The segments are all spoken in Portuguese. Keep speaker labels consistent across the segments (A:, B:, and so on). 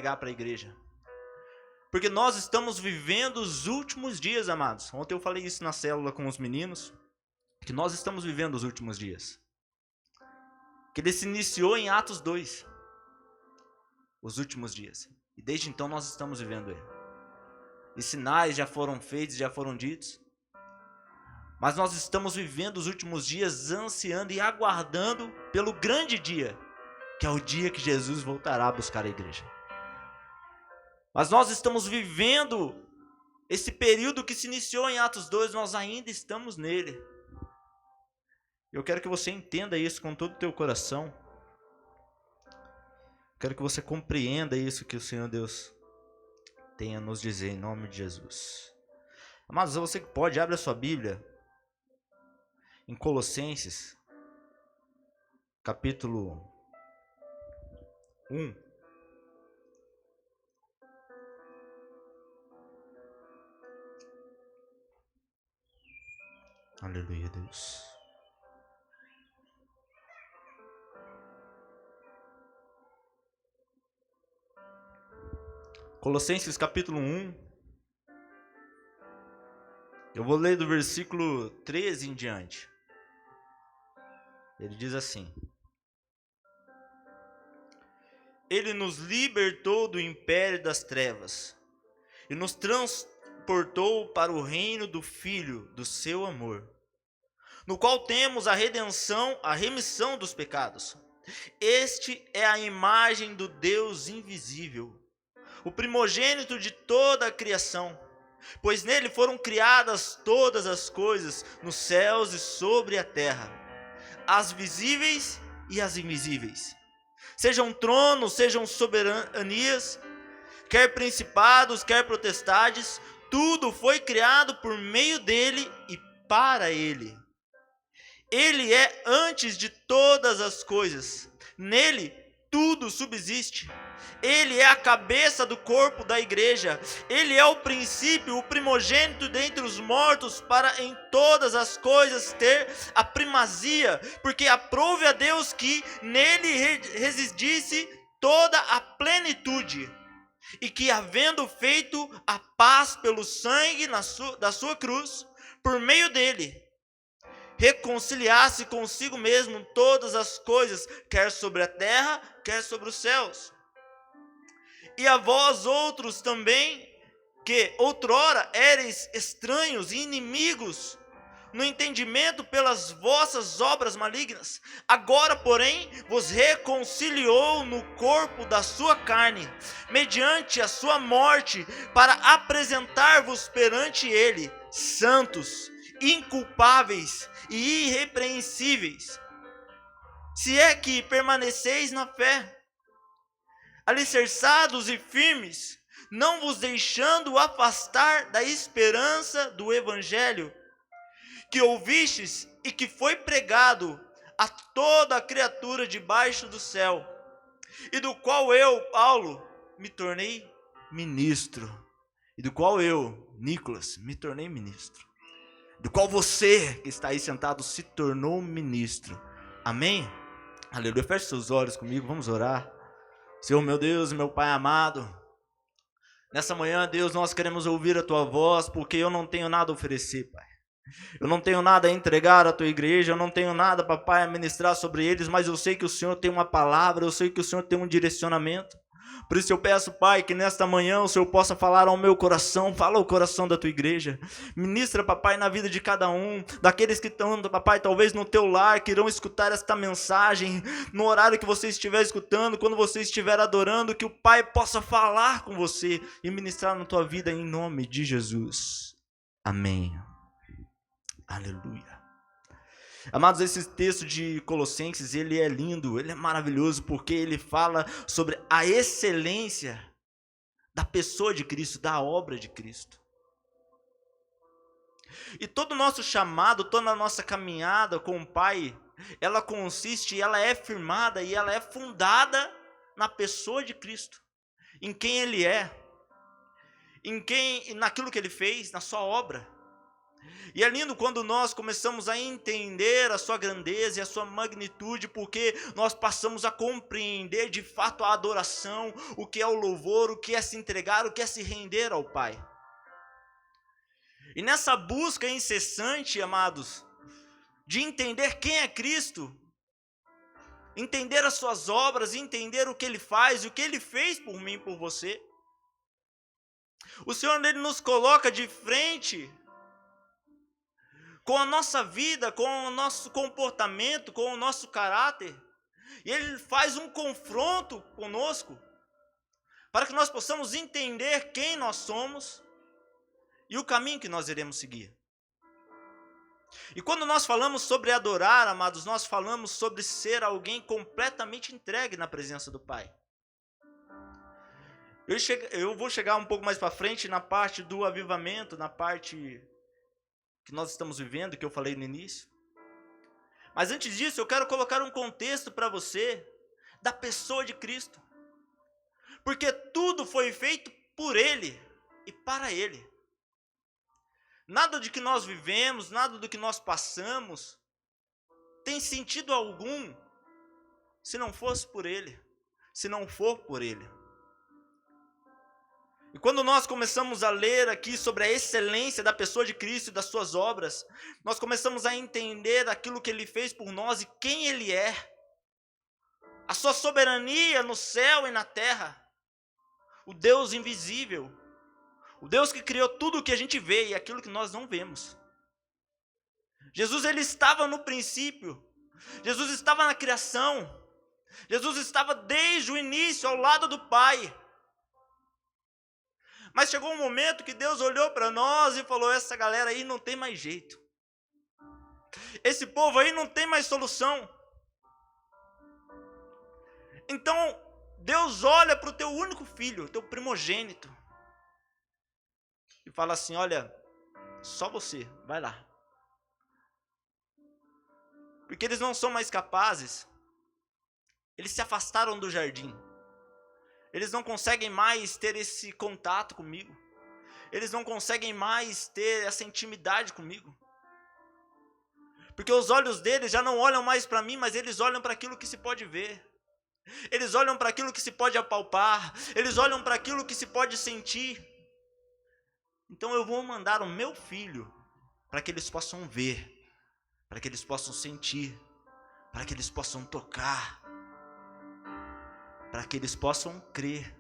A: pregar para a igreja. Porque nós estamos vivendo os últimos dias, amados. Ontem eu falei isso na célula com os meninos, que nós estamos vivendo os últimos dias. Que ele se iniciou em Atos 2, os últimos dias. E desde então nós estamos vivendo ele. E sinais já foram feitos, já foram ditos. Mas nós estamos vivendo os últimos dias ansiando e aguardando pelo grande dia, que é o dia que Jesus voltará a buscar a igreja. Mas nós estamos vivendo esse período que se iniciou em Atos 2, nós ainda estamos nele. Eu quero que você entenda isso com todo o teu coração. Quero que você compreenda isso que o Senhor Deus tem a nos dizer em nome de Jesus. Mas você que pode, abre a sua Bíblia em Colossenses, capítulo 1. Aleluia, Deus. Colossenses capítulo 1. Eu vou ler do versículo 13 em diante. Ele diz assim: Ele nos libertou do império das trevas e nos transportou para o reino do Filho do seu amor, no qual temos a redenção, a remissão dos pecados. Este é a imagem do Deus invisível, o primogênito de toda a criação, pois nele foram criadas todas as coisas, nos céus e sobre a terra, as visíveis e as invisíveis. Sejam tronos, sejam soberanias, quer principados, quer potestades, tudo foi criado por meio dele e para ele. Ele é antes de todas as coisas, nele tudo subsiste. Ele é a cabeça do corpo da igreja. Ele é o princípio, o primogênito dentre os mortos, para em todas as coisas ter a primazia, porque aprouve a Deus que nele residisse toda a plenitude, e que, havendo feito a paz pelo sangue da sua cruz, por meio dele, reconciliasse consigo mesmo todas as coisas, quer sobre a terra, quer sobre os céus. E a vós outros também, que outrora éreis estranhos e inimigos no entendimento pelas vossas obras malignas, agora, porém, vos reconciliou no corpo da sua carne, mediante a sua morte, para apresentar-vos perante ele, santos, inculpáveis e irrepreensíveis, se é que permaneceis na fé, alicerçados e firmes, não vos deixando afastar da esperança do evangelho, que ouvistes e que foi pregado a toda a criatura debaixo do céu, e do qual eu, Paulo, me tornei ministro, e do qual eu, Nicolas, me tornei ministro, do qual você, que está aí sentado, se tornou ministro. Amém? Aleluia. Feche seus olhos comigo, vamos orar. Senhor, meu Deus e meu Pai amado, nessa manhã, Deus, nós queremos ouvir a Tua voz, porque eu não tenho nada a oferecer, Pai. Eu não tenho nada a entregar à Tua igreja, eu não tenho nada, Papai, a ministrar sobre eles, mas eu sei que o Senhor tem uma palavra, eu sei que o Senhor tem um direcionamento. Por isso eu peço, Pai, que nesta manhã o Senhor possa falar ao meu coração, fala ao coração da Tua igreja. Ministra, Papai, na vida de cada um, daqueles que estão, Papai, talvez no Teu lar, que irão escutar esta mensagem, no horário que você estiver escutando, quando você estiver adorando, que o Pai possa falar com você e ministrar na tua vida em nome de Jesus. Amém. Aleluia. Amados, esse texto de Colossenses, ele é lindo, ele é maravilhoso, porque ele fala sobre a excelência da pessoa de Cristo, da obra de Cristo. E todo o nosso chamado, toda a nossa caminhada com o Pai, ela consiste, ela é firmada e ela é fundada na pessoa de Cristo, em quem Ele é, naquilo que Ele fez, na sua obra. E é lindo quando nós começamos a entender a sua grandeza e a sua magnitude, porque nós passamos a compreender de fato a adoração, o que é o louvor, o que é se entregar, o que é se render ao Pai. E nessa busca incessante, amados, de entender quem é Cristo, entender as suas obras, entender o que Ele faz e o que Ele fez por mim e por você, o Senhor, Ele nos coloca de frente com a nossa vida, com o nosso comportamento, com o nosso caráter, e Ele faz um confronto conosco, para que nós possamos entender quem nós somos e o caminho que nós iremos seguir. E quando nós falamos sobre adorar, amados, nós falamos sobre ser alguém completamente entregue na presença do Pai. Eu vou chegar um pouco mais para frente na parte do avivamento, na parte que nós estamos vivendo, que eu falei no início. Mas antes disso, eu quero colocar um contexto para você da pessoa de Cristo. Porque tudo foi feito por Ele e para Ele. Nada do que nós vivemos, nada do que nós passamos tem sentido algum se não fosse por Ele, se não for por Ele. E quando nós começamos a ler aqui sobre a excelência da pessoa de Cristo e das suas obras, nós começamos a entender aquilo que Ele fez por nós e quem Ele é. A sua soberania no céu e na terra. O Deus invisível. O Deus que criou tudo o que a gente vê e aquilo que nós não vemos. Jesus, Ele estava no princípio. Jesus estava na criação. Jesus estava desde o início ao lado do Pai. Mas chegou um momento que Deus olhou para nós e falou: essa galera aí não tem mais jeito. Esse povo aí não tem mais solução. Então, Deus olha para o teu único filho, teu primogênito, e fala assim: olha, só você, vai lá. Porque eles não são mais capazes. Eles se afastaram do jardim. Eles não conseguem mais ter esse contato comigo. Eles não conseguem mais ter essa intimidade comigo. Porque os olhos deles já não olham mais para mim, mas eles olham para aquilo que se pode ver. Eles olham para aquilo que se pode apalpar. Eles olham para aquilo que se pode sentir. Então eu vou mandar o meu filho para que eles possam ver, para que eles possam sentir, para que eles possam tocar, para que eles possam crer.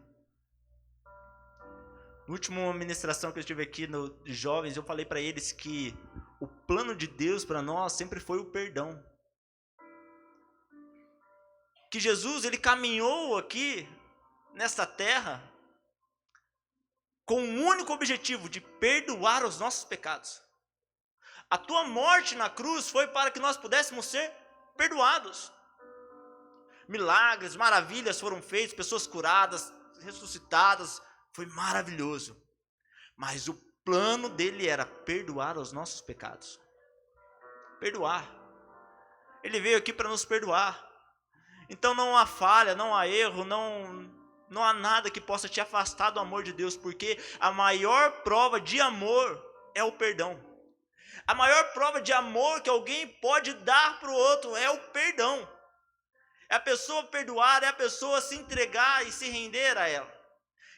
A: Na última ministração que eu estive aqui de jovens, eu falei para eles que o plano de Deus para nós sempre foi o perdão. Que Jesus, Ele caminhou aqui nesta terra com um único objetivo, de perdoar os nossos pecados. A tua morte na cruz foi para que nós pudéssemos ser perdoados. Milagres, maravilhas foram feitos, pessoas curadas, ressuscitadas, foi maravilhoso. Mas o plano dele era perdoar os nossos pecados. Perdoar. Ele veio aqui para nos perdoar. Então não há falha, não há erro, não há nada que possa te afastar do amor de Deus, porque a maior prova de amor é o perdão. A maior prova de amor que alguém pode dar para o outro é o perdão. É a pessoa perdoar, é a pessoa se entregar e se render a ela.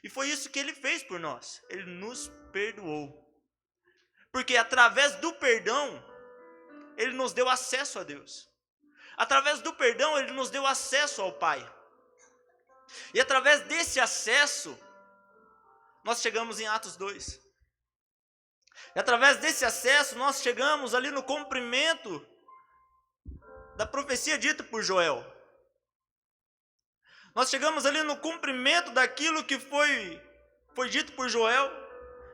A: E foi isso que Ele fez por nós. Ele nos perdoou. Porque através do perdão, Ele nos deu acesso a Deus. Através do perdão, Ele nos deu acesso ao Pai. E através desse acesso, nós chegamos em Atos 2. E através desse acesso, nós chegamos ali no cumprimento da profecia dita por Joel. Nós chegamos ali no cumprimento daquilo que foi dito por Joel,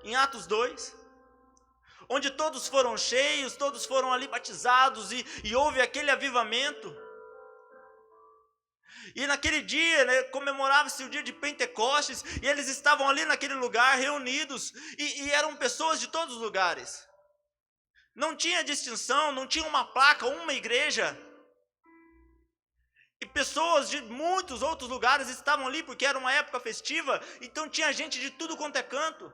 A: em Atos 2. Onde todos foram cheios, todos foram ali batizados e houve aquele avivamento. E naquele dia, né, comemorava-se o dia de Pentecostes, e eles estavam ali naquele lugar reunidos, e eram pessoas de todos os lugares. Não tinha distinção, não tinha uma placa, uma igreja. E pessoas de muitos outros lugares estavam ali, porque era uma época festiva, então tinha gente de tudo quanto é canto.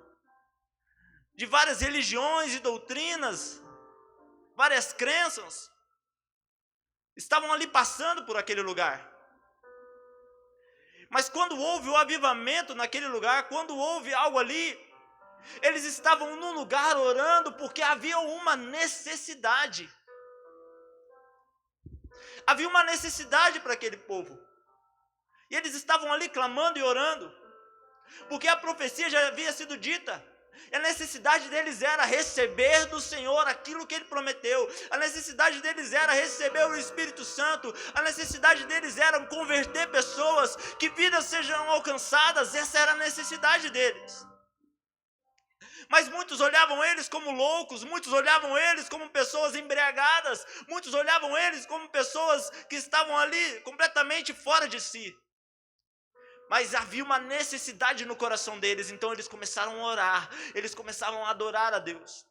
A: de várias religiões e doutrinas, várias crenças, estavam ali passando por aquele lugar. Mas quando houve o avivamento naquele lugar, quando houve algo ali, eles estavam num lugar orando porque havia uma necessidade. Havia uma necessidade para aquele povo. E eles estavam ali clamando e orando, porque a profecia já havia sido dita. E a necessidade deles era receber do Senhor aquilo que Ele prometeu. A necessidade deles era receber o Espírito Santo. A necessidade deles era converter pessoas, que vidas sejam alcançadas. Essa era a necessidade deles. Mas muitos olhavam eles como loucos, muitos olhavam eles como pessoas embriagadas, muitos olhavam eles como pessoas que estavam ali completamente fora de si. Mas havia uma necessidade no coração deles, então eles começaram a orar, eles começavam a adorar a Deus,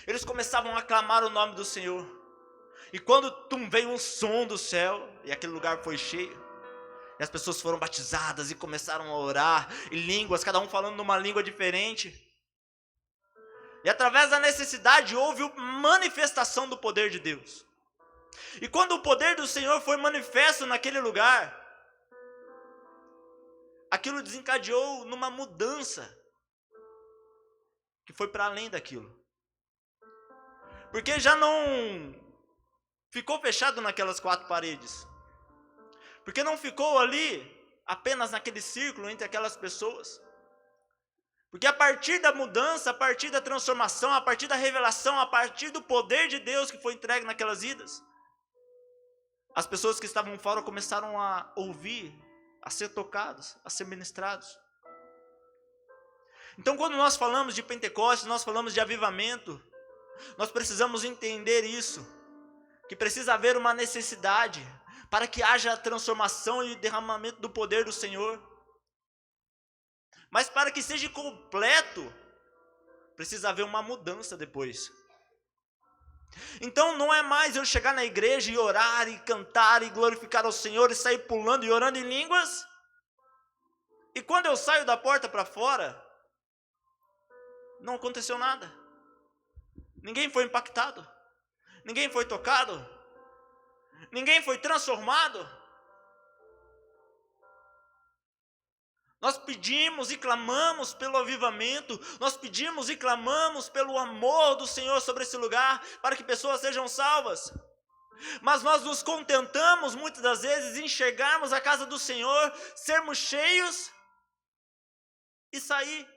A: eles começavam a aclamar o nome do Senhor. E quando veio um som do céu, e aquele lugar foi cheio, e as pessoas foram batizadas e começaram a orar em línguas, cada um falando numa língua diferente. E através da necessidade houve manifestação do poder de Deus. E quando o poder do Senhor foi manifesto naquele lugar, aquilo desencadeou numa mudança que foi para além daquilo. Porque já não ficou fechado naquelas 4 paredes. Porque não ficou ali apenas naquele círculo entre aquelas pessoas. Porque a partir da mudança, a partir da transformação, a partir da revelação, a partir do poder de Deus que foi entregue naquelas vidas, as pessoas que estavam fora começaram a ouvir, a ser tocados, a ser ministrados. Então, quando nós falamos de Pentecostes, nós falamos de avivamento, nós precisamos entender isso, que precisa haver uma necessidade para que haja a transformação e o derramamento do poder do Senhor. Mas para que seja completo, precisa haver uma mudança depois. Então não é mais eu chegar na igreja e orar e cantar e glorificar ao Senhor e sair pulando e orando em línguas. E quando eu saio da porta para fora, não aconteceu nada. Ninguém foi impactado. Ninguém foi tocado. Ninguém foi transformado. Nós pedimos e clamamos pelo avivamento, nós pedimos e clamamos pelo amor do Senhor sobre esse lugar, para que pessoas sejam salvas. Mas nós nos contentamos muitas das vezes em chegarmos à casa do Senhor, sermos cheios e sair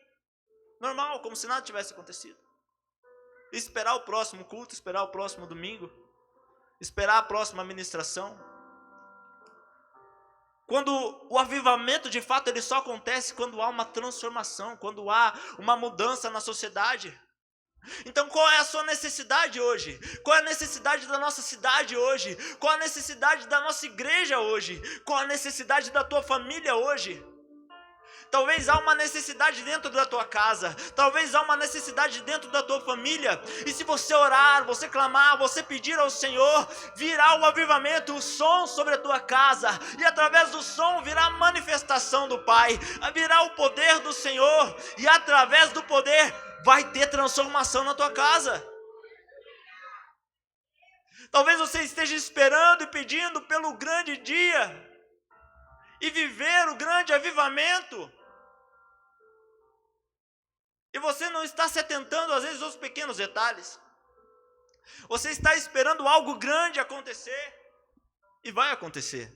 A: normal, como se nada tivesse acontecido. E esperar o próximo culto, esperar o próximo domingo, esperar a próxima ministração. Quando o avivamento de fato ele só acontece quando há uma transformação, quando há uma mudança na sociedade. Então qual é a sua necessidade hoje? Qual é a necessidade da nossa cidade hoje? Qual é a necessidade da nossa igreja hoje? Qual é a necessidade da tua família hoje? Talvez há uma necessidade dentro da tua casa, talvez há uma necessidade dentro da tua família, e se você orar, você clamar, você pedir ao Senhor, virá o avivamento, o som sobre a tua casa, e através do som virá a manifestação do Pai, virá o poder do Senhor, e através do poder vai ter transformação na tua casa. Talvez você esteja esperando e pedindo pelo grande dia, e viver o grande avivamento, e você não está se atentando às vezes aos pequenos detalhes. Você está esperando algo grande acontecer, e vai acontecer.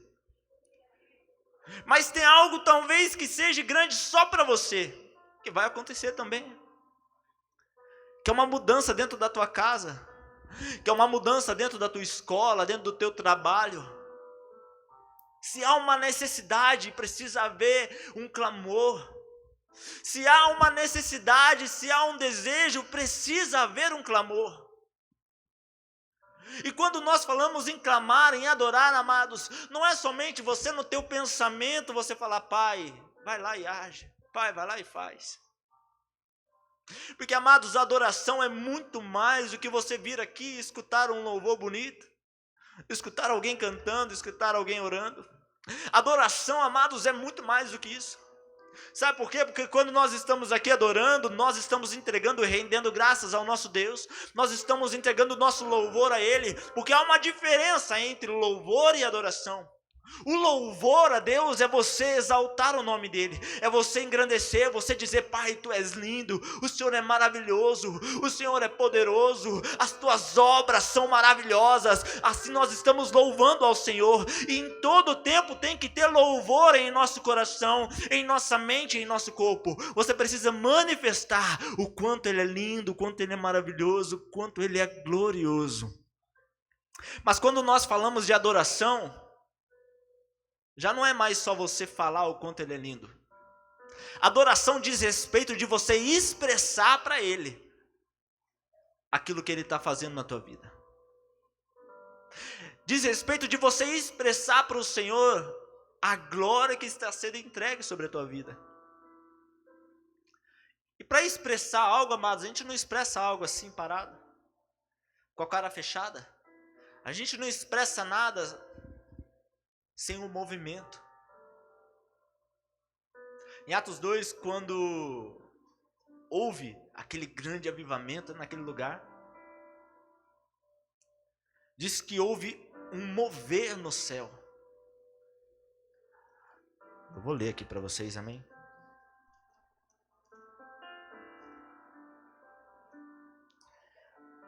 A: Mas tem algo talvez que seja grande só para você, que vai acontecer também. Que é uma mudança dentro da tua casa, que é uma mudança dentro da tua escola, dentro do teu trabalho. Se há uma necessidade, precisa haver um clamor. Se há uma necessidade, se há um desejo, precisa haver um clamor. E quando nós falamos em clamar, em adorar, amados, não é somente você no teu pensamento, você falar, Pai, vai lá e age, Pai, vai lá e faz. Porque, amados, a adoração é muito mais do que você vir aqui e escutar um louvor bonito, escutar alguém cantando, escutar alguém orando. Adoração, amados, é muito mais do que isso. Sabe por quê? Porque quando nós estamos aqui adorando, nós estamos entregando e rendendo graças ao nosso Deus, nós estamos entregando o nosso louvor a Ele, porque há uma diferença entre louvor e adoração. O louvor a Deus é você exaltar o nome dEle, é você engrandecer, você dizer: Pai, Tu és lindo, o Senhor é maravilhoso, o Senhor é poderoso, as Tuas obras são maravilhosas. Assim nós estamos louvando ao Senhor, e em todo tempo tem que ter louvor em nosso coração, em nossa mente, em nosso corpo. Você precisa manifestar o quanto Ele é lindo, o quanto Ele é maravilhoso, o quanto Ele é glorioso. Mas quando nós falamos de adoração, já não é mais só você falar o quanto Ele é lindo. Adoração diz respeito de você expressar para Ele aquilo que Ele está fazendo na tua vida. Diz respeito de você expressar para o Senhor a glória que está sendo entregue sobre a tua vida. E para expressar algo, amados, a gente não expressa algo assim parado, com a cara fechada. A gente não expressa nada sem um movimento. Em Atos 2, quando houve aquele grande avivamento naquele lugar, diz que houve um mover no céu. Eu vou ler aqui para vocês, amém?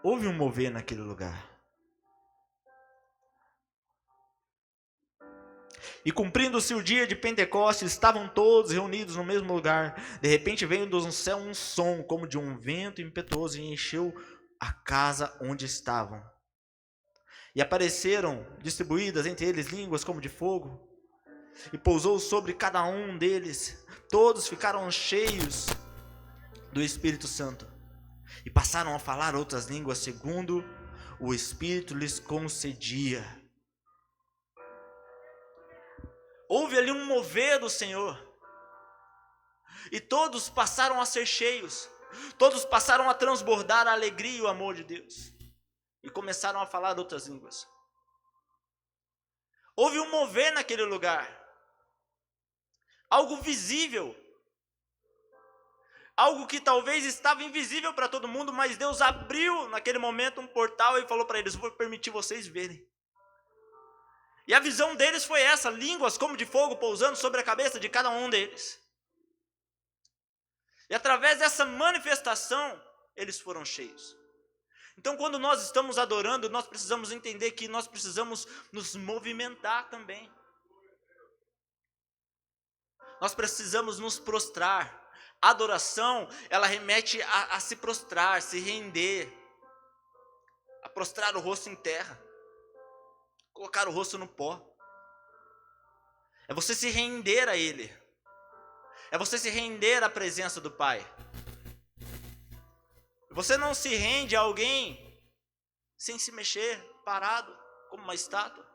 A: Houve um mover naquele lugar. E cumprindo-se o dia de Pentecostes, estavam todos reunidos no mesmo lugar. De repente veio do céu um som, como de um vento impetuoso, e encheu a casa onde estavam. E apareceram distribuídas entre eles línguas como de fogo, e pousou sobre cada um deles. Todos ficaram cheios do Espírito Santo, e passaram a falar outras línguas, segundo o Espírito lhes concedia. Houve ali um mover do Senhor, e todos passaram a ser cheios, todos passaram a transbordar a alegria e o amor de Deus, e começaram a falar outras línguas. Houve um mover naquele lugar, algo visível, algo que talvez estava invisível para todo mundo, mas Deus abriu naquele momento um portal e falou para eles: vou permitir vocês verem. E a visão deles foi essa: línguas como de fogo pousando sobre a cabeça de cada um deles. E através dessa manifestação, eles foram cheios. Então, quando nós estamos adorando, nós precisamos entender que nós precisamos nos movimentar também. Nós precisamos nos prostrar. A adoração, ela remete a se prostrar, se render, a prostrar o rosto em terra, colocar o rosto no pó. É você se render a Ele. É você se render à presença do Pai. Você não se rende a alguém sem se mexer, parado, como uma estátua.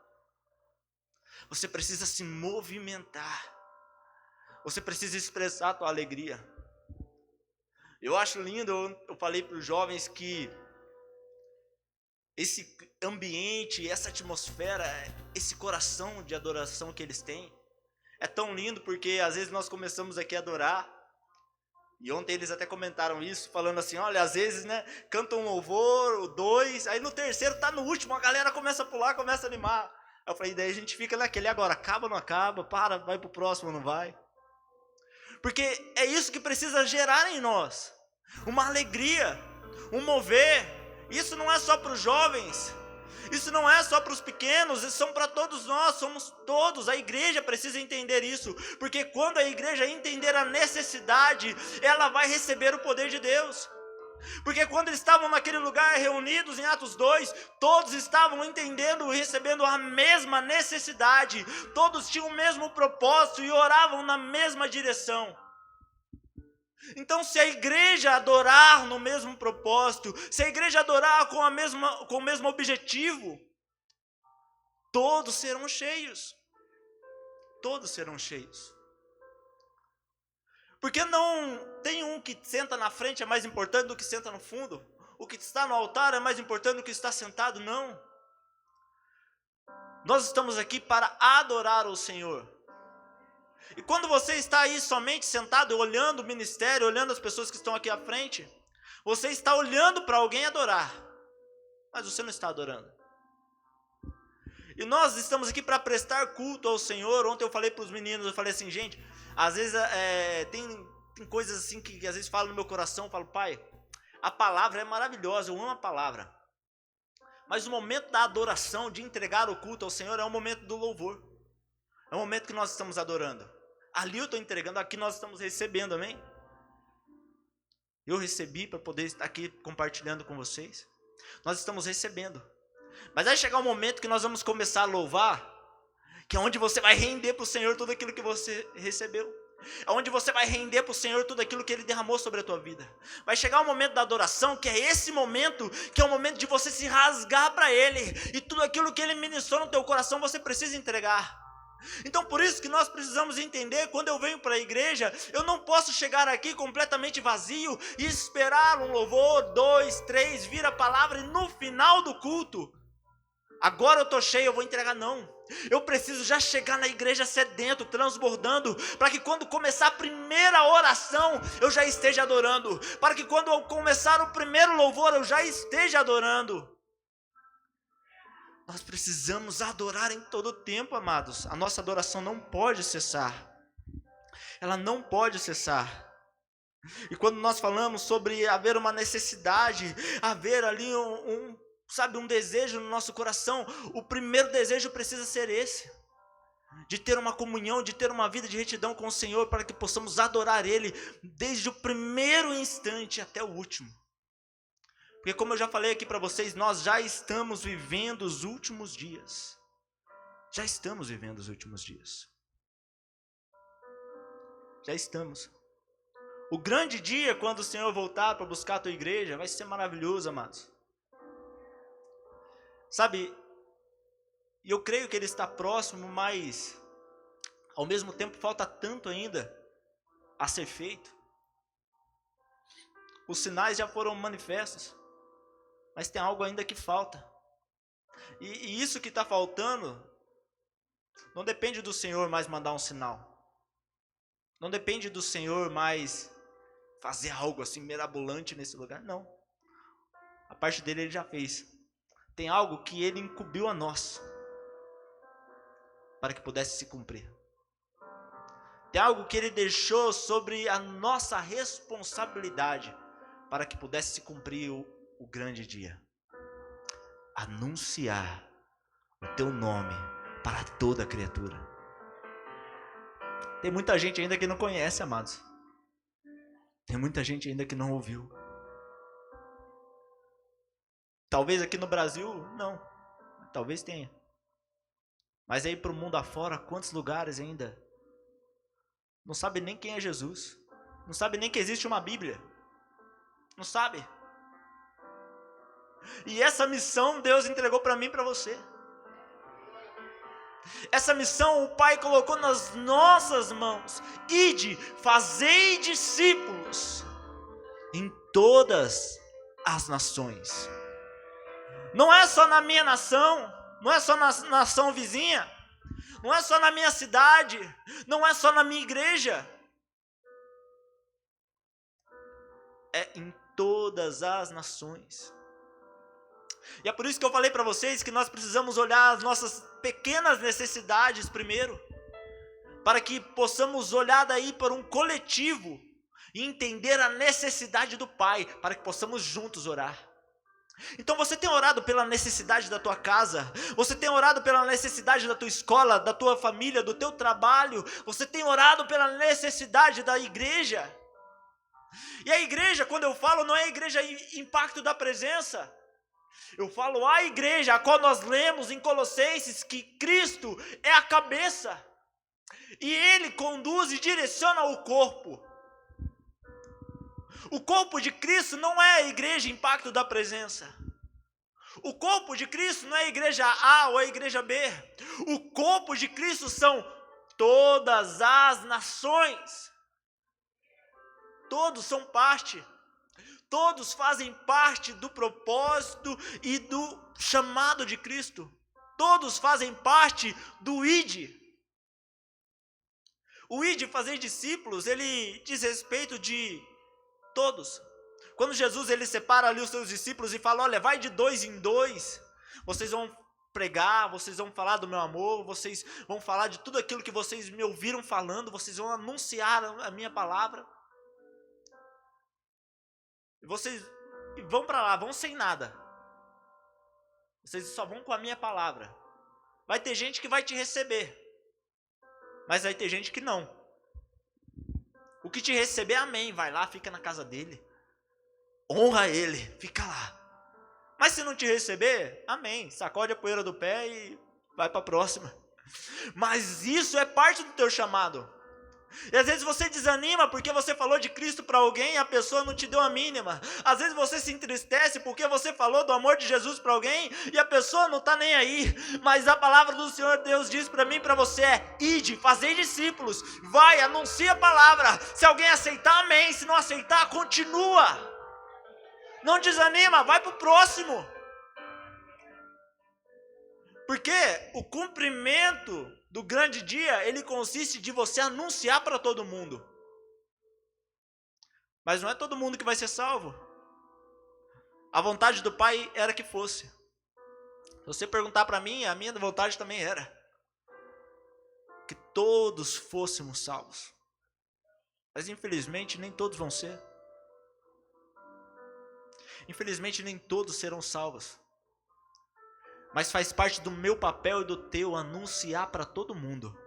A: Você precisa se movimentar. Você precisa expressar a tua alegria. Eu acho lindo, eu falei para os jovens que esse ambiente, essa atmosfera, esse coração de adoração que eles têm, é tão lindo porque às vezes nós começamos aqui a adorar, e ontem eles até comentaram isso, falando assim: olha, às vezes, né, cantam um louvor, dois, aí no terceiro, tá no último, a galera começa a pular, começa a animar. Eu falei, daí a gente fica naquele agora, acaba, não acaba, para, vai pro próximo, não vai. Porque é isso que precisa gerar em nós, uma alegria, um mover. Isso não é só para os jovens, isso não é só para os pequenos, isso são para todos nós, somos todos. A igreja precisa entender isso, porque quando a igreja entender a necessidade, ela vai receber o poder de Deus. Porque quando eles estavam naquele lugar reunidos em Atos 2, todos estavam entendendo e recebendo a mesma necessidade, todos tinham o mesmo propósito e oravam na mesma direção. Então, se a igreja adorar no mesmo propósito, se a igreja adorar com o mesmo objetivo, todos serão cheios. Todos serão cheios. Porque não tem um que senta na frente é mais importante do que senta no fundo. O que está no altar é mais importante do que está sentado, não. Nós estamos aqui para adorar o Senhor. E quando você está aí somente sentado, olhando o ministério, olhando as pessoas que estão aqui à frente, você está olhando para alguém adorar, mas você não está adorando. E nós estamos aqui para prestar culto ao Senhor. Ontem eu falei para os meninos, eu falei assim, gente, às vezes tem coisas assim que às vezes falam no meu coração, eu falo, pai, a palavra é maravilhosa, eu amo a palavra. Mas o momento da adoração, de entregar o culto ao Senhor, é o momento do louvor. É o momento que nós estamos adorando. Ali eu estou entregando, aqui nós estamos recebendo, amém? Eu recebi para poder estar aqui compartilhando com vocês. Nós estamos recebendo. Mas vai chegar um momento que nós vamos começar a louvar, que é onde você vai render para o Senhor tudo aquilo que você recebeu. É onde você vai render para o Senhor tudo aquilo que Ele derramou sobre a tua vida. Vai chegar o momento da adoração, que é esse momento, que é o momento de você se rasgar para Ele. E tudo aquilo que Ele ministrou no teu coração, você precisa entregar. Então por isso que nós precisamos entender, quando eu venho para a igreja, eu não posso chegar aqui completamente vazio e esperar um louvor, 2, 3, vir a palavra e no final do culto, agora eu estou cheio, eu vou entregar, não. Eu preciso já chegar na igreja sedento, transbordando, para que quando começar a primeira oração, eu já esteja adorando. Para que quando eu começar o primeiro louvor, eu já esteja adorando. Nós precisamos adorar em todo o tempo, amados. A nossa adoração não pode cessar. Ela não pode cessar. E quando nós falamos sobre haver uma necessidade, haver ali um desejo no nosso coração, o primeiro desejo precisa ser esse. De ter uma comunhão, de ter uma vida de retidão com o Senhor, para que possamos adorar Ele desde o primeiro instante até o último. Porque como eu já falei aqui para vocês, nós já estamos vivendo os últimos dias. Já estamos vivendo os últimos dias. Já estamos. O grande dia, quando o Senhor voltar para buscar a tua igreja, vai ser maravilhoso, amados. Sabe, e eu creio que Ele está próximo, mas ao mesmo tempo falta tanto ainda a ser feito. Os sinais já foram manifestos, mas tem algo ainda que falta. E isso que está faltando, não depende do Senhor mais mandar um sinal. Não depende do Senhor mais fazer algo assim mirabolante nesse lugar. Não. A parte dele Ele já fez. Tem algo que Ele incumbiu a nós, para que pudesse se cumprir. Tem algo que Ele deixou sobre a nossa responsabilidade, para que pudesse se cumprir o grande dia. Anunciar o teu nome para toda a criatura. Tem muita gente ainda que não conhece, amados. Tem muita gente ainda que não ouviu. Talvez aqui no Brasil, não. Talvez tenha. Mas aí para o mundo afora, quantos lugares ainda não sabe nem quem é Jesus? Não sabe nem que existe uma Bíblia. Não sabe. E essa missão Deus entregou para mim e para você. Essa missão o Pai colocou nas nossas mãos. Ide, fazei discípulos em todas as nações. Não é só na minha nação, não é só na nação vizinha, não é só na minha cidade, não é só na minha igreja. É em todas as nações. E é por isso que eu falei para vocês que nós precisamos olhar as nossas pequenas necessidades primeiro, para que possamos olhar daí para um coletivo e entender a necessidade do Pai, para que possamos juntos orar. Então você tem orado pela necessidade da tua casa, você tem orado pela necessidade da tua escola, da tua família, do teu trabalho, você tem orado pela necessidade da igreja. E a igreja, quando eu falo, não é a igreja Impacto da Presença. Eu falo a igreja, a qual nós lemos em Colossenses, que Cristo é a cabeça. E Ele conduz e direciona o corpo. O corpo de Cristo não é a igreja Impacto da Presença. O corpo de Cristo não é a igreja A ou a igreja B. O corpo de Cristo são todas as nações. Todos são parte. Todos fazem parte do propósito e do chamado de Cristo. Todos fazem parte do ID. O ide fazer discípulos, ele diz respeito de todos. Quando Jesus ele separa ali os seus discípulos e fala, olha, vai de 2 em 2, vocês vão pregar, vocês vão falar do meu amor, vocês vão falar de tudo aquilo que vocês me ouviram falando, vocês vão anunciar a minha palavra. E vocês vão para lá, vão sem nada. Vocês só vão com a minha palavra. Vai ter gente que vai te receber, mas vai ter gente que não. O que te receber, amém, vai lá, fica na casa dele. Honra ele, fica lá. Mas se não te receber, amém, sacode a poeira do pé e vai para a próxima. Mas isso é parte do teu chamado. E às vezes você desanima porque você falou de Cristo para alguém e a pessoa não te deu a mínima. Às vezes você se entristece porque você falou do amor de Jesus para alguém e a pessoa não está nem aí. Mas a palavra do Senhor Deus diz para mim e para você é: ide, fazei discípulos, vai, anuncia a palavra. Se alguém aceitar, amém. Se não aceitar, continua. Não desanima, vai para o próximo. Porque o cumprimento do grande dia, ele consiste de você anunciar para todo mundo. Mas não é todo mundo que vai ser salvo. A vontade do Pai era que fosse. Se você perguntar para mim, a minha vontade também era. Que todos fôssemos salvos. Mas infelizmente nem todos vão ser. Infelizmente nem todos serão salvos. Mas faz parte do meu papel e do teu anunciar para todo mundo.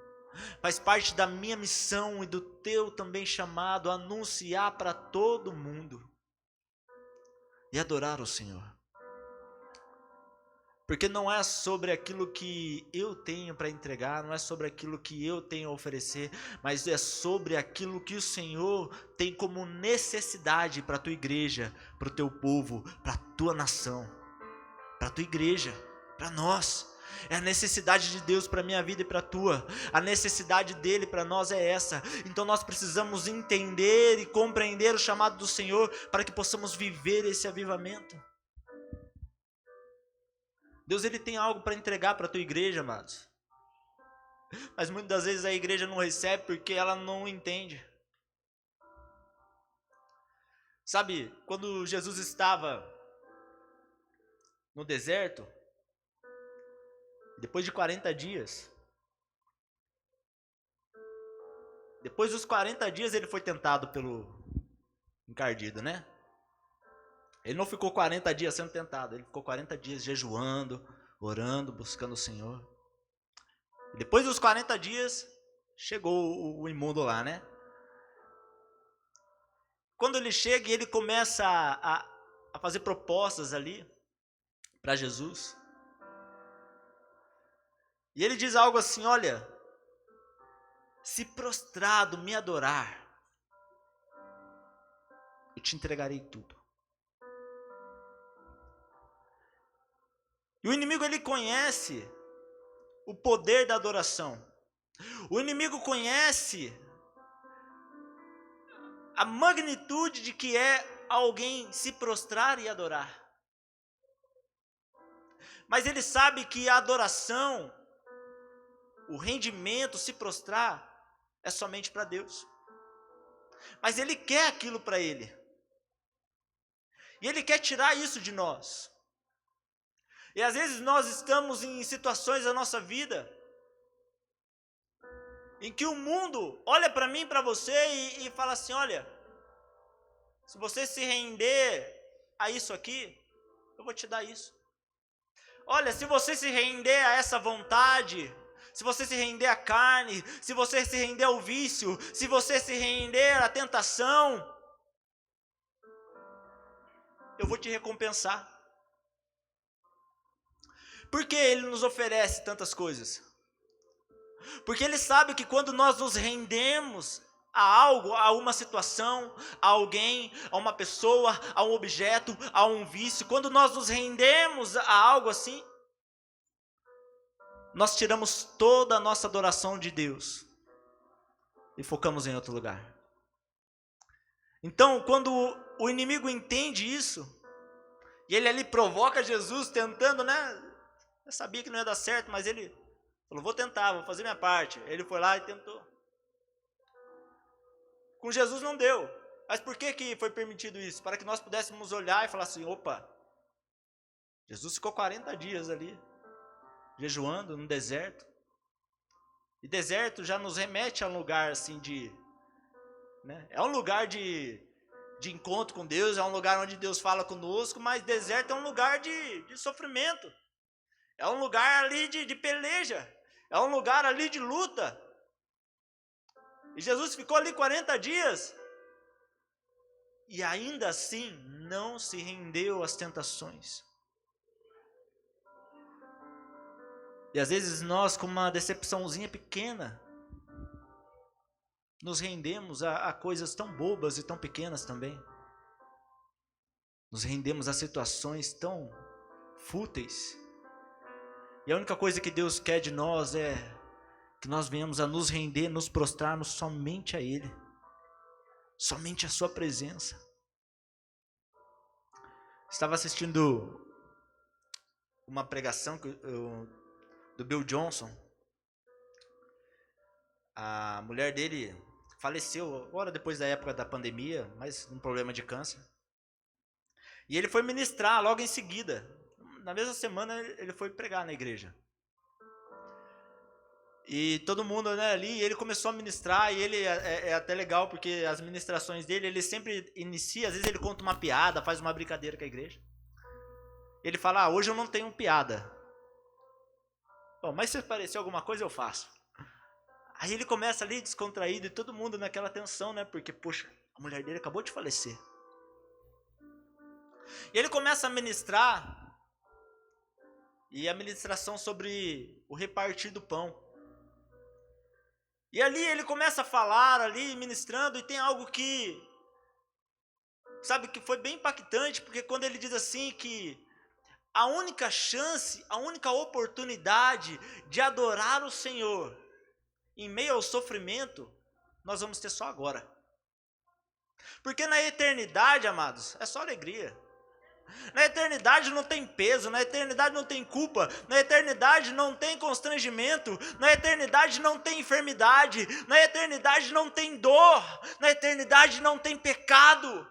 A: Faz parte da minha missão e do teu também chamado anunciar para todo mundo. E adorar o Senhor. Porque não é sobre aquilo que eu tenho para entregar, não é sobre aquilo que eu tenho a oferecer, mas é sobre aquilo que o Senhor tem como necessidade para a tua igreja, para o teu povo, para a tua nação, para a tua igreja, para nós. É a necessidade de Deus para a minha vida e para a tua. A necessidade dele para nós é essa. Então nós precisamos entender e compreender o chamado do Senhor para que possamos viver esse avivamento. Deus ele tem algo para entregar para a tua igreja, amados. Mas muitas das vezes a igreja não recebe porque ela não entende. Sabe, quando Jesus estava no deserto, depois de 40 dias, depois dos 40 dias ele foi tentado pelo encardido, né? Ele não ficou 40 dias sendo tentado, ele ficou 40 dias jejuando, orando, buscando o Senhor. E depois dos 40 dias, chegou o imundo lá, né? Quando ele chega e ele começa a fazer propostas ali para Jesus. E ele diz algo assim, olha, se prostrado me adorar, eu te entregarei tudo. E o inimigo ele conhece o poder da adoração. O inimigo conhece a magnitude de que é alguém se prostrar e adorar. Mas ele sabe que a adoração, o rendimento, se prostrar, é somente para Deus. Mas ele quer aquilo para ele. E ele quer tirar isso de nós. E às vezes nós estamos em situações da nossa vida em que o mundo olha para mim, para você e fala assim, olha, se você se render a isso aqui, eu vou te dar isso. Olha, se você se render a essa vontade, se você se render à carne, se você se render ao vício, se você se render à tentação, eu vou te recompensar. Por que ele nos oferece tantas coisas? Porque ele sabe que quando nós nos rendemos a algo, a uma situação, a alguém, a uma pessoa, a um objeto, a um vício, quando nós nos rendemos a algo assim, nós tiramos toda a nossa adoração de Deus e focamos em outro lugar. Então, quando o inimigo entende isso, e ele ali provoca Jesus tentando, né? Eu sabia que não ia dar certo, mas ele falou, vou tentar, vou fazer minha parte. Ele foi lá e tentou. Com Jesus não deu. Mas por que foi permitido isso? Para que nós pudéssemos olhar e falar assim, opa, Jesus ficou 40 dias ali, jejuando no deserto. E deserto já nos remete a um lugar assim né? É um lugar de encontro com Deus, é um lugar onde Deus fala conosco, mas deserto é um lugar de sofrimento. É um lugar ali de peleja. É um lugar ali de luta. E Jesus ficou ali 40 dias. E ainda assim não se rendeu às tentações. E às vezes nós, com uma decepçãozinha pequena, nos rendemos a coisas tão bobas e tão pequenas também. Nos rendemos a situações tão fúteis. E a única coisa que Deus quer de nós é que nós venhamos a nos render, nos prostrarmos somente a Ele. Somente a sua presença. Estava assistindo uma pregação do Bill Johnson. A mulher dele faleceu agora depois da época da pandemia, mas um problema de câncer. E ele foi ministrar logo em seguida. Na mesma semana ele foi pregar na igreja. E todo mundo, né, ali, ele começou a ministrar, e ele é até legal, porque as ministrações dele, ele sempre inicia, às vezes ele conta uma piada, faz uma brincadeira com a igreja. Ele fala, hoje eu não tenho piada. Bom, mas se aparecer alguma coisa eu faço. Aí ele começa ali descontraído, e todo mundo naquela tensão, né, porque, poxa, a mulher dele acabou de falecer. E ele começa a ministrar, e a ministração sobre o repartir do pão. E ali ele começa a falar, ali ministrando, e tem algo que, sabe, que foi bem impactante, porque quando ele diz assim que a única chance, a única oportunidade de adorar o Senhor em meio ao sofrimento, nós vamos ter só agora. Porque na eternidade, amados, é só alegria. Na eternidade não tem peso, na eternidade não tem culpa, na eternidade não tem constrangimento, na eternidade não tem enfermidade, na eternidade não tem dor, na eternidade não tem pecado.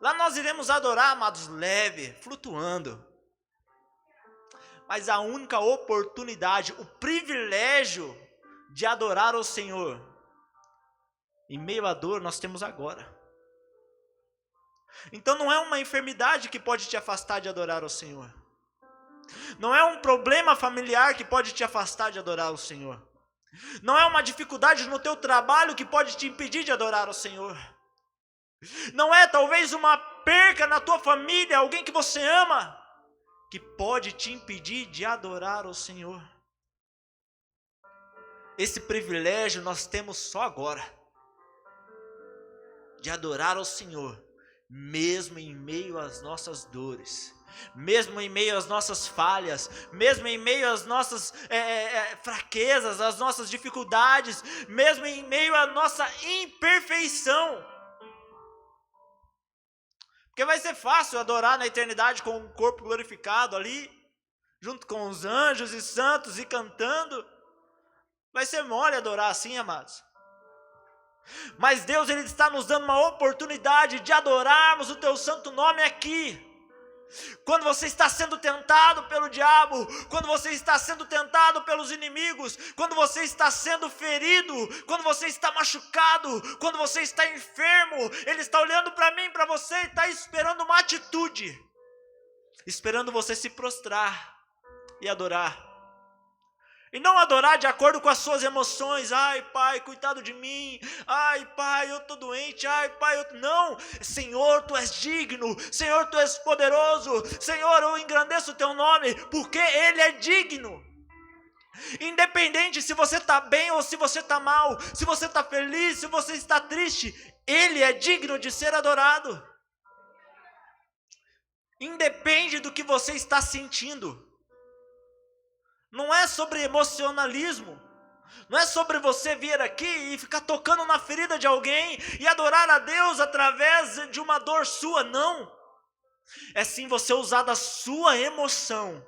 A: Lá nós iremos adorar, amados, leve, flutuando. Mas a única oportunidade, o privilégio de adorar ao Senhor, em meio à dor, nós temos agora. Então não é uma enfermidade que pode te afastar de adorar ao Senhor. Não é um problema familiar que pode te afastar de adorar ao Senhor. Não é uma dificuldade no teu trabalho que pode te impedir de adorar ao Senhor. Não é talvez uma perca na tua família, alguém que você ama, que pode te impedir de adorar ao Senhor. Esse privilégio nós temos só agora, de adorar ao Senhor, mesmo em meio às nossas dores, mesmo em meio às nossas falhas, mesmo em meio às nossas fraquezas, às nossas dificuldades, mesmo em meio à nossa imperfeição. Porque vai ser fácil adorar na eternidade com o corpo glorificado ali, junto com os anjos e santos e cantando. Vai ser mole adorar assim, amados. Mas Deus, Ele está nos dando uma oportunidade de adorarmos o Teu santo nome aqui. Quando você está sendo tentado pelo diabo, quando você está sendo tentado pelos inimigos, quando você está sendo ferido, quando você está machucado, quando você está enfermo, Ele está olhando para mim, para você, e está esperando uma atitude, esperando você se prostrar e adorar. E não adorar de acordo com as suas emoções. Ai, Pai, cuidado de mim. Ai, Pai, eu estou doente. Ai, Pai, não. Senhor, Tu és digno. Senhor, Tu és poderoso. Senhor, eu engrandeço o Teu nome, porque Ele é digno. Independente se você está bem ou se você está mal, se você está feliz, se você está triste, Ele é digno de ser adorado. Independe do que você está sentindo. Não é sobre emocionalismo. Não é sobre você vir aqui e ficar tocando na ferida de alguém e adorar a Deus através de uma dor sua, não. É sim você usar da sua emoção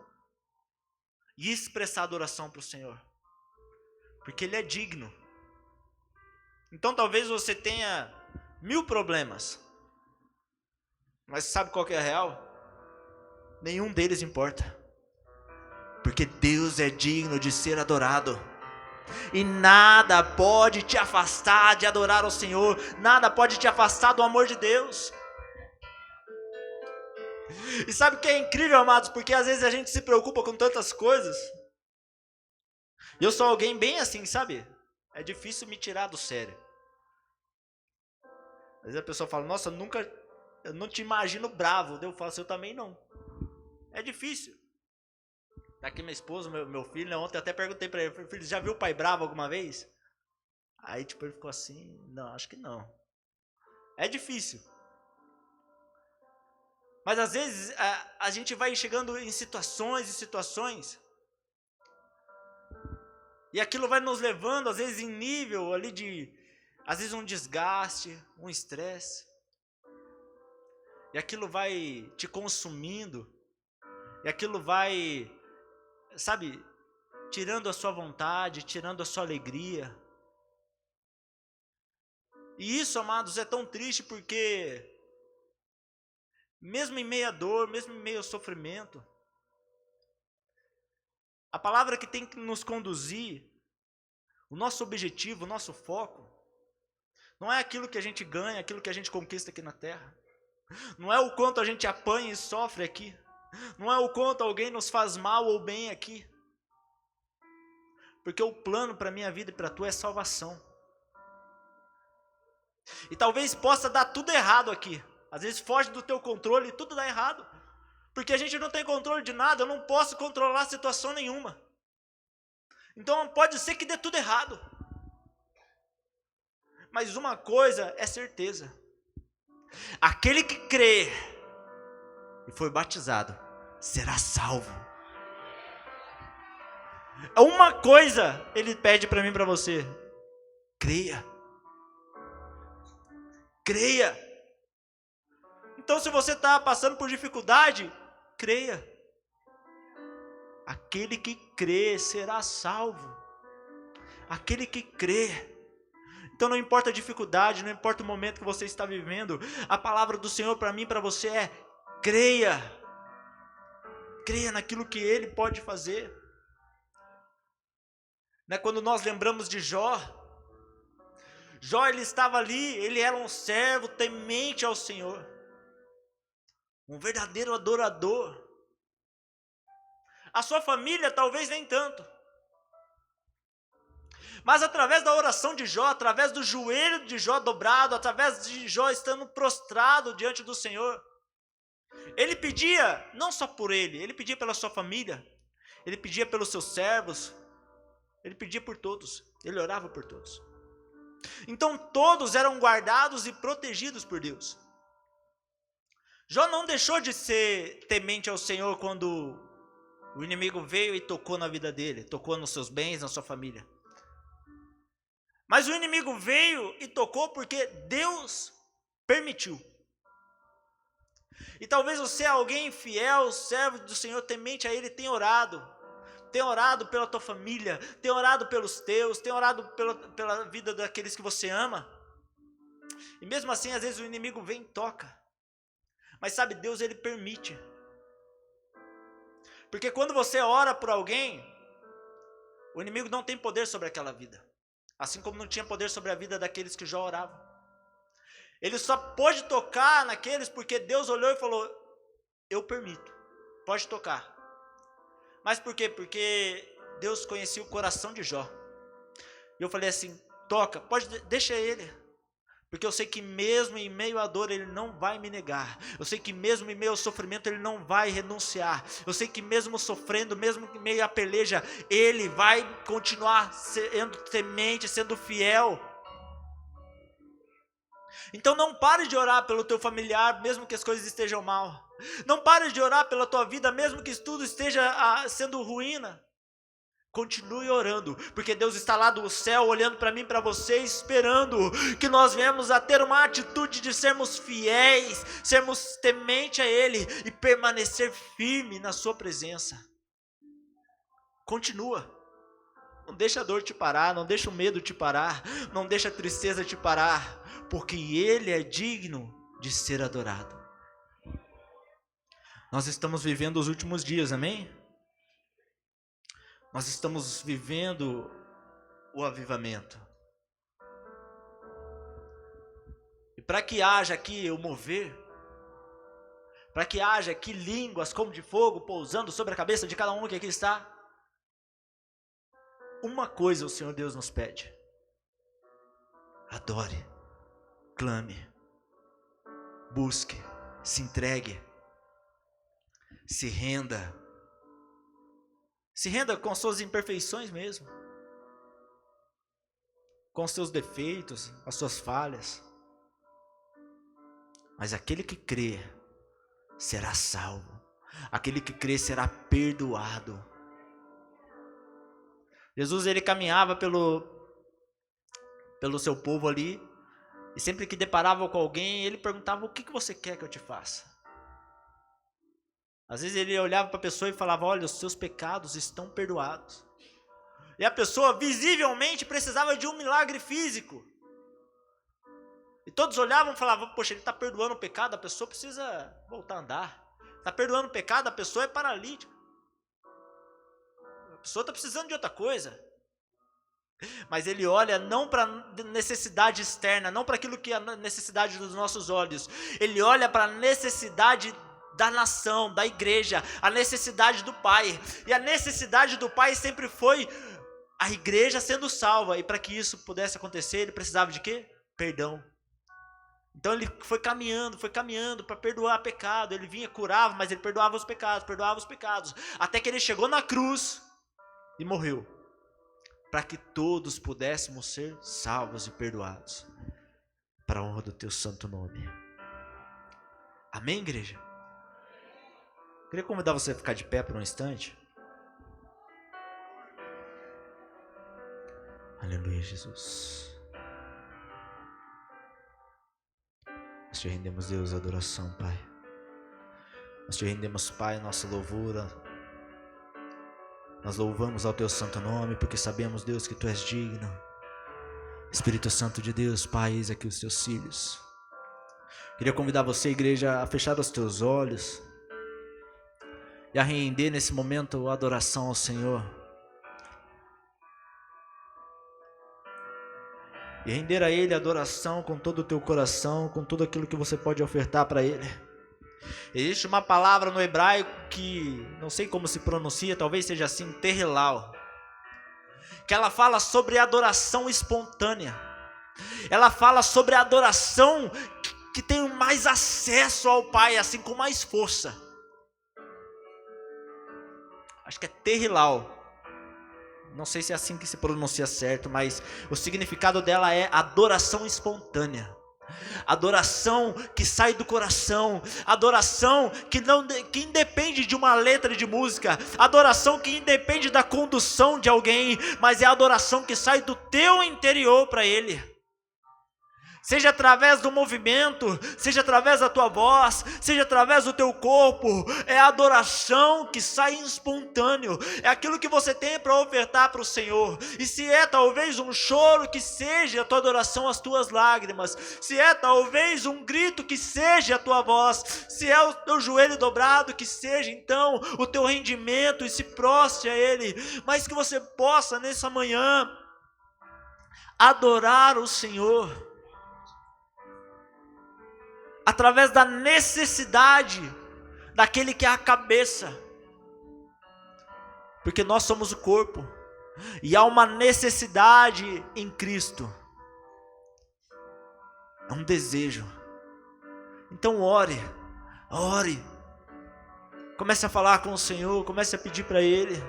A: e expressar adoração para o Senhor. Porque Ele é digno. Então talvez você tenha 1000 problemas, mas sabe qual que é a real? Nenhum deles importa, porque Deus é digno de ser adorado, e nada pode te afastar de adorar ao Senhor, nada pode te afastar do amor de Deus. E sabe o que é incrível, amados? Porque às vezes a gente se preocupa com tantas coisas, e eu sou alguém bem assim, sabe? É difícil me tirar do sério. Às vezes a pessoa fala, nossa, eu não te imagino bravo. Eu falo assim, eu também não. É difícil. Tá aqui minha esposa, meu filho, né? Ontem eu até perguntei pra ele, filho, já viu o pai bravo alguma vez? Aí tipo, ele ficou assim, não, acho que não. É difícil. Mas às vezes a gente vai chegando em situações e situações, e aquilo vai nos levando, às vezes, em nível ali de, às vezes, um desgaste, um estresse. E aquilo vai te consumindo. E aquilo vai, sabe, tirando a sua vontade, tirando a sua alegria. E isso, amados, é tão triste porque, mesmo em meio à dor, mesmo em meio ao sofrimento, a palavra que tem que nos conduzir, o nosso objetivo, o nosso foco, não é aquilo que a gente ganha, aquilo que a gente conquista aqui na terra. Não é o quanto a gente apanha e sofre aqui. Não é o quanto alguém nos faz mal ou bem aqui. Porque o plano para a minha vida e para a tua é salvação. E talvez possa dar tudo errado aqui. Às vezes foge do teu controle e tudo dá errado. Porque a gente não tem controle de nada, eu não posso controlar situação nenhuma. Então pode ser que dê tudo errado. Mas uma coisa é certeza. Aquele que crê e foi batizado será salvo. Uma coisa ele pede para mim e para você: creia. Creia. Então, se você está passando por dificuldade, creia. Aquele que crê será salvo. Aquele que crê. Então não importa a dificuldade, não importa o momento que você está vivendo, a palavra do Senhor para mim e para você é: creia. Creia naquilo que Ele pode fazer. Quando nós lembramos de Jó, ele estava ali, ele era um servo temente ao Senhor, um verdadeiro adorador. A sua família talvez nem tanto, mas através da oração de Jó, através do joelho de Jó dobrado, através de Jó estando prostrado diante do Senhor, ele pedia não só por ele pedia pela sua família, ele pedia pelos seus servos, ele pedia por todos, ele orava por todos. Então todos eram guardados e protegidos por Deus. Jó não deixou de ser temente ao Senhor quando o inimigo veio e tocou na vida dele, tocou nos seus bens, na sua família. Mas o inimigo veio e tocou porque Deus permitiu. E talvez você é alguém fiel, servo do Senhor, temente a Ele, tenha orado pela tua família, tenha orado pelos teus, tenha orado pela vida daqueles que você ama. E mesmo assim, às vezes o inimigo vem e toca. Mas sabe, Deus, Ele permite. Porque quando você ora por alguém, o inimigo não tem poder sobre aquela vida. Assim como não tinha poder sobre a vida daqueles que já oravam. Ele só pôde tocar naqueles porque Deus olhou e falou: eu permito, pode tocar. Mas por quê? Porque Deus conhecia o coração de Jó. E eu falei assim: toca, deixa ele. Porque eu sei que mesmo em meio à dor Ele não vai me negar. Eu sei que mesmo em meio ao sofrimento Ele não vai renunciar. Eu sei que mesmo sofrendo, mesmo em meio à peleja, Ele vai continuar sendo temente, sendo fiel. Então não pare de orar pelo teu familiar, mesmo que as coisas estejam mal. Não pare de orar pela tua vida, mesmo que tudo esteja sendo ruína. Continue orando, porque Deus está lá do céu olhando para mim e para você, esperando que nós venhamos a ter uma atitude de sermos fiéis, sermos temente a Ele e permanecer firme na sua presença. Continua. Não deixa a dor te parar, não deixa o medo te parar, não deixa a tristeza te parar, porque Ele é digno de ser adorado. Nós estamos vivendo os últimos dias, amém? Nós estamos vivendo o avivamento. E para que haja aqui o mover, para que haja aqui línguas como de fogo pousando sobre a cabeça de cada um que aqui está, uma coisa o Senhor Deus nos pede: adore, clame, busque, se entregue, se renda com suas imperfeições mesmo, com seus defeitos, as suas falhas, mas aquele que crê será salvo, aquele que crê será perdoado. Jesus, ele caminhava pelo seu povo ali, e sempre que deparava com alguém, ele perguntava: o que você quer que eu te faça? Às vezes ele olhava para a pessoa e falava: olha, os seus pecados estão perdoados. E a pessoa visivelmente precisava de um milagre físico. E todos olhavam e falavam: poxa, ele está perdoando o pecado, a pessoa precisa voltar a andar. Está perdoando o pecado, a pessoa é paralítica. A pessoa está precisando de outra coisa. Mas ele olha não para a necessidade externa, não para aquilo que é a necessidade dos nossos olhos. Ele olha para a necessidade da nação, da igreja, a necessidade do Pai. E a necessidade do Pai sempre foi a igreja sendo salva. E para que isso pudesse acontecer, ele precisava de quê? Perdão. Então ele foi caminhando para perdoar pecado. Ele vinha, curava, mas ele perdoava os pecados, até que ele chegou na cruz e morreu, para que todos pudéssemos ser salvos e perdoados, para a honra do teu santo nome. Amém, igreja? Queria convidar você a ficar de pé por um instante. Aleluia, Jesus. Nós te rendemos, Deus, a adoração, Pai. Nós te rendemos, Pai, nossa louvura. Nós louvamos ao teu santo nome, porque sabemos, Deus, que tu és digno. Espírito Santo de Deus, Pai, eis aqui os teus filhos. Queria convidar você, igreja, a fechar os teus olhos e a render nesse momento a adoração ao Senhor. E render a Ele a adoração com todo o teu coração, com tudo aquilo que você pode ofertar para Ele. Existe uma palavra no hebraico que não sei como se pronuncia, talvez seja assim, terrelau, que ela fala sobre adoração espontânea. Ela fala sobre a adoração que tem mais acesso ao Pai, assim, com mais força. Acho que é terrelau. Não sei se é assim que se pronuncia certo, mas o significado dela é adoração espontânea. Adoração que sai do coração, adoração que independe de uma letra de música, adoração que independe da condução de alguém, mas é a adoração que sai do teu interior para Ele. Seja através do movimento, seja através da tua voz, seja através do teu corpo, é a adoração que sai espontâneo, é aquilo que você tem para ofertar para o Senhor. E se é talvez um choro, que seja a tua adoração as tuas lágrimas, se é talvez um grito, que seja a tua voz, se é o teu joelho dobrado, que seja então o teu rendimento e se prostre a Ele, mas que você possa nessa manhã adorar o Senhor através da necessidade daquele que é a cabeça, porque nós somos o corpo, e há uma necessidade em Cristo, é um desejo. Então ore, comece a falar com o Senhor, comece a pedir para Ele.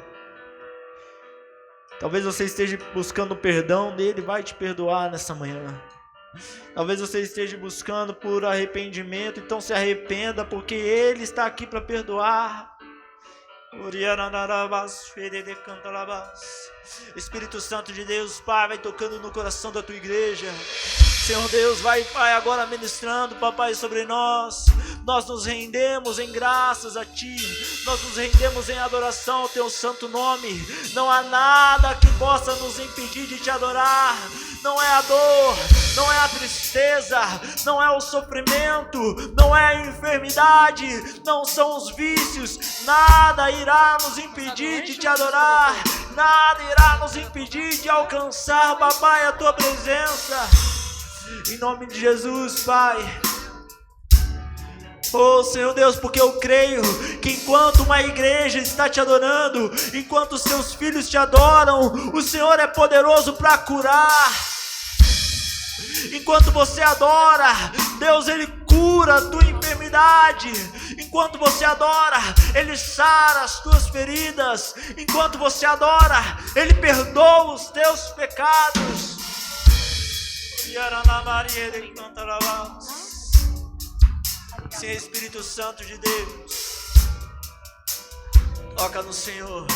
A: Talvez você esteja buscando o perdão dele, vai te perdoar nessa manhã. Talvez você esteja buscando por arrependimento, então se arrependa, porque Ele está aqui para perdoar. Espírito Santo de Deus, Pai, vai tocando no coração da tua igreja. Senhor Deus, vai, Pai, agora ministrando, papai, sobre nós. Nós nos rendemos em graças a Ti. Nós nos rendemos em adoração ao Teu santo nome. Não há nada que possa nos impedir de Te adorar. Não é a dor, não é a tristeza, não é o sofrimento, não é a enfermidade, não são os vícios. Nada irá nos impedir de Te adorar. Nada irá nos impedir de alcançar, papai, a Tua presença. Em nome de Jesus, Pai. Oh, Senhor Deus, porque eu creio que enquanto uma igreja está Te adorando, enquanto os Teus filhos Te adoram, o Senhor é poderoso para curar. Enquanto você adora, Deus, Ele cura a tua enfermidade. Enquanto você adora, Ele sara as tuas feridas. Enquanto você adora, Ele perdoa os teus pecados. Sim, Espírito Santo de Deus, toca no Senhor,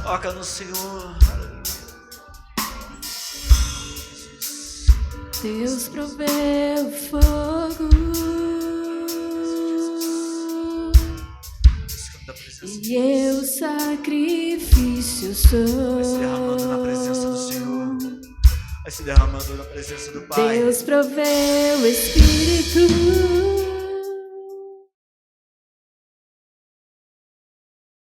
A: toca no Senhor.
B: Deus proveu fogo e eu sacrifício sou.
A: Vai se derramando na presença do Senhor, vai se derramando na presença do Pai.
B: Deus proveu Espírito